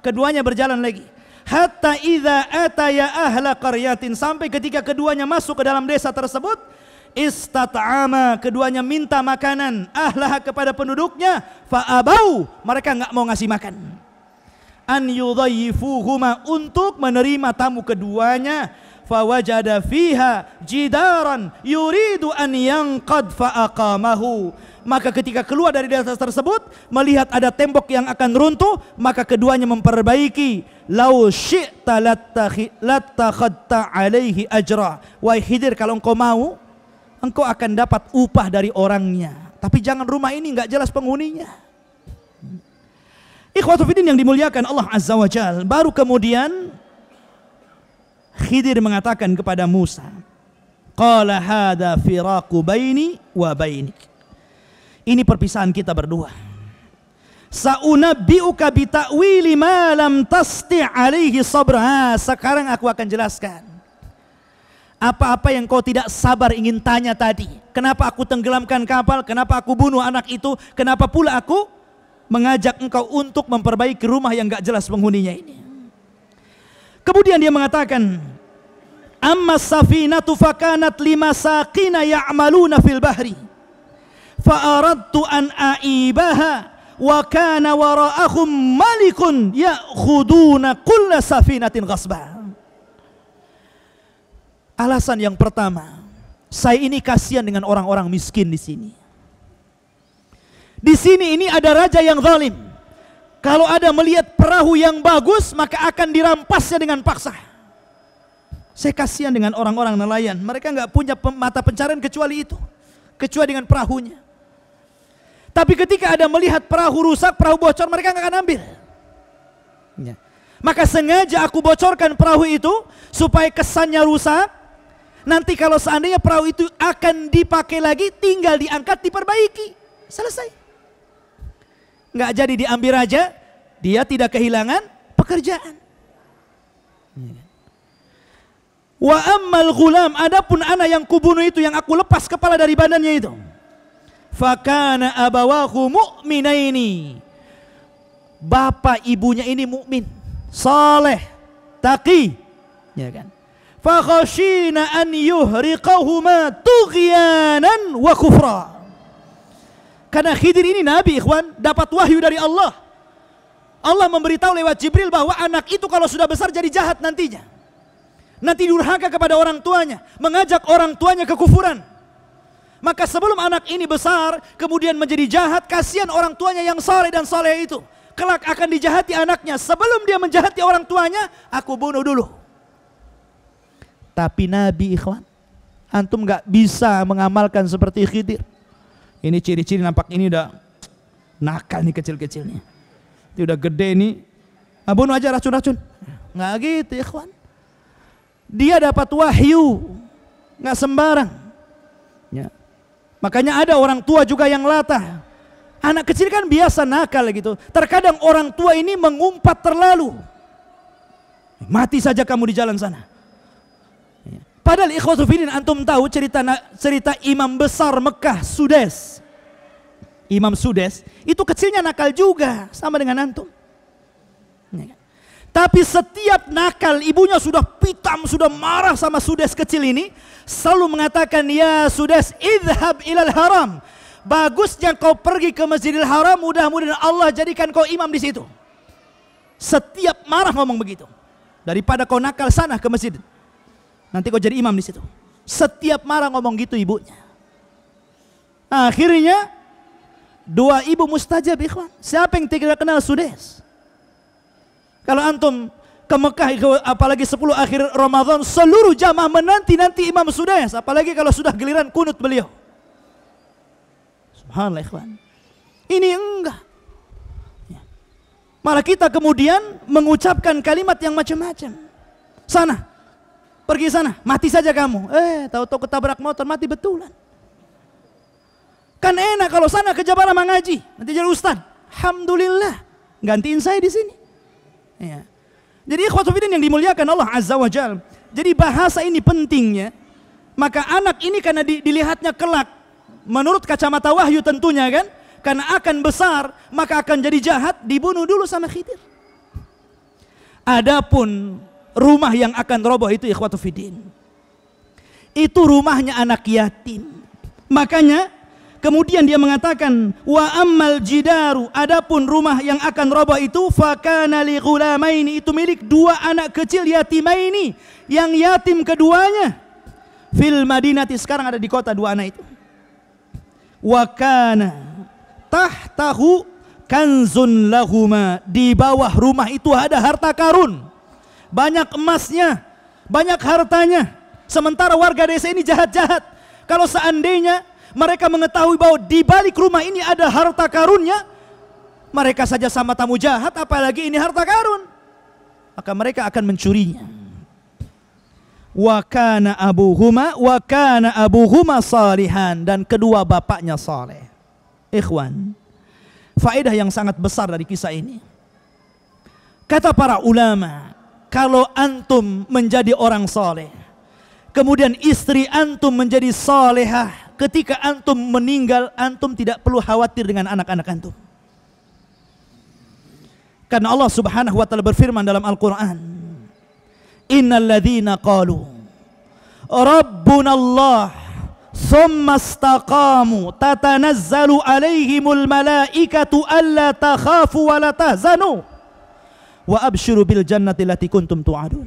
Keduanya berjalan lagi. Hatta idza ataya ahla qaryatin, sampai ketika keduanya masuk ke dalam desa tersebut, istat'ama, keduanya minta makanan ahlaha kepada penduduknya, fa'abau, mereka enggak mau ngasih makan. An yudhayyifuhuma, untuk menerima tamu keduanya. Fawajada fiha jidaran yuridu an yanqad fa'aqamahu, maka ketika keluar dari desa tersebut melihat ada tembok yang akan runtuh, maka keduanya memperbaiki. Lau syi'ta lattakhadta alaihi ajra, wahai Khidir, kalau engkau mau, engkau akan dapat upah dari orangnya, tapi jangan rumah ini enggak jelas penghuninya. Ikhwatu fiddin yang dimuliakan Allah Azza wa Jalla. Baru kemudian Khidir mengatakan kepada Musa, qala hadza firaqu baini wa bainik, ini perpisahan kita berdua. Saunabbi'uka bi ta'wili ma lam tasti' alaihi sabra, sekarang aku akan jelaskan apa-apa yang kau tidak sabar ingin tanya tadi. Kenapa aku tenggelamkan kapal, kenapa aku bunuh anak itu, kenapa pula aku mengajak engkau untuk memperbaiki rumah yang gak jelas penghuninya ini. Kemudian dia mengatakan, amma safinatu fakanat limasaqina ya'maluna fil bahri fa aradtu an aibaha wa kana wara'ahum malikun ya'khuduna kulla safinatin ghasba. Alasan yang pertama, saya ini kasihan dengan orang-orang miskin di sini. Di sini ini ada raja yang zalim. Kalau ada melihat perahu yang bagus, maka akan dirampasnya dengan paksa. Saya kasihan dengan orang-orang nelayan. Mereka nggak punya mata pencarian kecuali itu, kecuali dengan perahunya. Tapi ketika ada melihat perahu rusak, perahu bocor, mereka nggak akan ambil. Ya. Maka sengaja aku bocorkan perahu itu supaya kesannya rusak. Nanti kalau seandainya perahu itu akan dipakai lagi, tinggal diangkat, diperbaiki, selesai. Nggak jadi diambil raja, dia tidak kehilangan pekerjaan. Wa ammal ghulam, adapun anak yang kubunuh itu, yang aku lepas kepala dari badannya itu, fakana abawahu mu'minaini, bapak ibunya ini mukmin, saleh, taqi, ya kan? Fa khashina an yuhriqahuma tughyanan wa kufra. Karena Khidir ini nabi, ikhwan, dapat wahyu dari Allah. Allah memberitahu lewat Jibril bahwa anak itu kalau sudah besar jadi jahat nantinya. Nanti durhaka kepada orang tuanya, mengajak orang tuanya ke kufuran. Maka sebelum anak ini besar kemudian menjadi jahat, kasihan orang tuanya yang saleh dan saleh itu. Kelak akan dijahati anaknya. Sebelum dia menjahati orang tuanya, aku bunuh dulu. Tapi nabi, ikhwan, antum gak bisa mengamalkan seperti Khidir. Ini ciri-ciri nampak ini udah nakal nih kecil-kecilnya. Ini udah gede nih. Bunuh aja racun-racun. Nggak gitu ya kawan. Dia dapat wahyu, nggak sembarang. Ya. Makanya ada orang tua juga yang latah. Anak kecil kan biasa nakal gitu. Terkadang orang tua ini mengumpat terlalu. Mati saja kamu di jalan sana. Padahal ikhwatu fillah, antum tahu cerita imam besar Mekah, Sudes. Imam Sudes itu kecilnya nakal juga, sama dengan antum. Tapi setiap nakal, ibunya sudah pitam, sudah marah sama Sudes kecil ini, selalu mengatakan, ya Sudes, idhab ilal haram. Bagusnya kau pergi ke Masjidil Haram, mudah-mudahan Allah jadikan kau imam di situ. Setiap marah ngomong begitu. Daripada kau nakal sana ke masjid, nanti kau jadi imam di situ. Setiap marah ngomong gitu ibunya. Akhirnya dua ibu mustajab, ikhwan. Siapa yang tidak kenal Sudes? Kalau antum ke Mekah, apalagi 10 akhir Ramadan, seluruh jamaah menanti-nanti Imam Sudais, apalagi kalau sudah giliran kunut beliau. Subhanallah ikhwan. Ini enggak. Malah kita kemudian mengucapkan kalimat yang macam-macam. Sana, pergi sana, mati saja kamu. Tahu-tahu ketabrak motor, mati betulan. Kan enak kalau sana ke Jabara mengaji, nanti jadi ustaz. Alhamdulillah, gantiin saya di sini. Ya. Jadi ikhwatu fiddin yang dimuliakan Allah Azza wa Jalla. Jadi bahasa ini pentingnya. Maka anak ini karena dilihatnya kelak, menurut kacamata wahyu tentunya kan, karena akan besar, maka akan jadi jahat, dibunuh dulu sama Khidir. Adapun rumah yang akan roboh itu ikhwatu fiddin, itu rumahnya anak yatim. Makanya kemudian dia mengatakan, wa ammal jidaru, adapun rumah yang akan roboh itu, fakana li ghulamaini, itu milik 2 anak kecil yatimaini, yang yatim keduanya, fil madinati, sekarang ada di kota 2 anak itu. Wa kana tahtahu kanzun lahuma, di bawah rumah itu ada harta karun, banyak emasnya, banyak hartanya. Sementara warga desa ini jahat-jahat. Kalau seandainya mereka mengetahui bahwa di balik rumah ini ada harta karunnya, mereka saja sama tamu jahat, apalagi ini harta karun, maka mereka akan mencurinya. Wa kana abuhuma salihan, dan kedua bapaknya saleh. Ikhwan, faedah yang sangat besar dari kisah ini. Kata para ulama, kalau antum menjadi orang saleh, kemudian istri antum menjadi salehah, ketika antum meninggal, antum tidak perlu khawatir dengan anak-anak antum. Karena Allah Subhanahu wa taala berfirman dalam Al-Qur'an, innal ladzina qalu rabbuna Allah tsumma istaqamu tatanazzalu alaihimul malaikatu alla takhafu wa la tahzanu wa abshiru bil jannati allati kuntum tu'adun.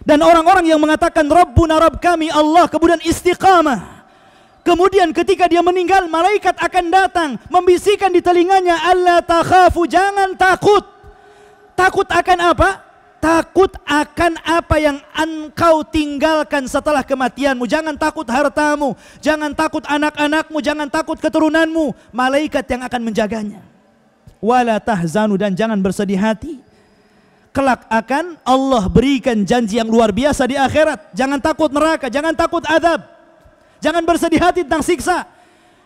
Dan orang-orang yang mengatakan Rabbuna, Rabb kami Allah, kemudian istiqamah, kemudian ketika dia meninggal, malaikat akan datang membisikkan di telinganya, alla takhafu, jangan takut. Takut akan apa? Takut akan apa yang engkau tinggalkan setelah kematianmu. Jangan takut hartamu, jangan takut anak-anakmu, jangan takut keturunanmu. Malaikat yang akan menjaganya. Wala tahzanu, dan jangan bersedih hati. Kelak akan Allah berikan janji yang luar biasa di akhirat. Jangan takut neraka, jangan takut azab, jangan bersedih hati tentang siksa,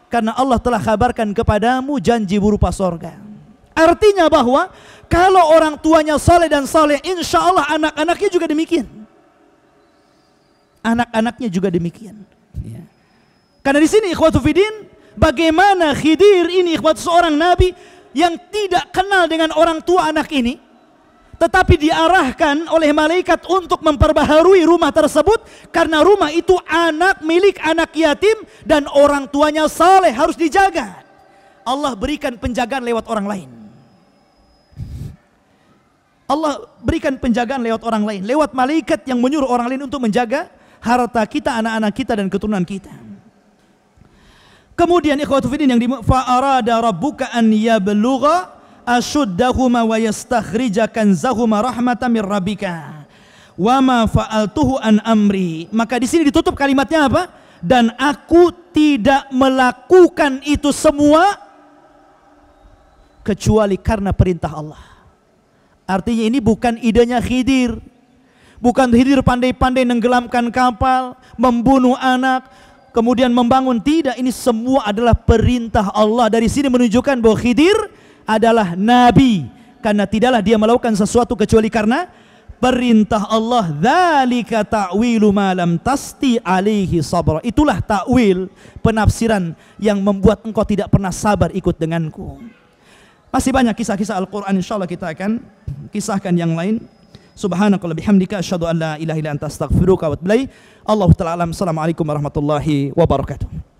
karena Allah telah kabarkan kepadamu janji berupa sorga. Artinya bahwa kalau orang tuanya saleh dan saleh, insya Allah anak-anaknya juga demikian. Anak-anaknya juga demikian. Ya. Karena di sini ikhwatu fiddin, bagaimana Khidir ini ikhwatu seorang nabi yang tidak kenal dengan orang tua anak ini, tetapi diarahkan oleh malaikat untuk memperbaharui rumah tersebut, karena rumah itu milik anak yatim dan orang tuanya saleh, harus dijaga. Allah berikan penjagaan lewat orang lain. Allah berikan penjagaan lewat orang lain, lewat malaikat yang menyuruh orang lain untuk menjaga harta kita, anak-anak kita dan keturunan kita. Kemudian ikhwatu fiddin yang fa'arada rabbuka an yablugha ashuddahuma wa yastakhrija kanzahuma rahmatan mir rabbika wa ma fa'altuhu an amri. Maka di sini ditutup kalimatnya apa? Dan aku tidak melakukan itu semua kecuali karena perintah Allah. Artinya ini bukan idenya Khidir. Bukan Khidir pandai-pandai nenggelamkan kapal, membunuh anak, kemudian membangun. Tidak, ini semua adalah perintah Allah. Dari sini menunjukkan bahwa Khidir adalah nabi, karena tidaklah dia melakukan sesuatu kecuali karena perintah Allah. Dzalika ta'wilu ma lam tasti alaihi sabra. Itulah takwil, penafsiran yang membuat engkau tidak pernah sabar ikut denganku. Masih banyak kisah-kisah Al-Quran, insyaallah kita akan kisahkan yang lain. Subhanakallah bihamdika asyhadu an la ilaha illa anta astaghfiruka wa atubu ilaik. Allahu ta'ala alam. Assalamualaikum warahmatullahi wabarakatuh.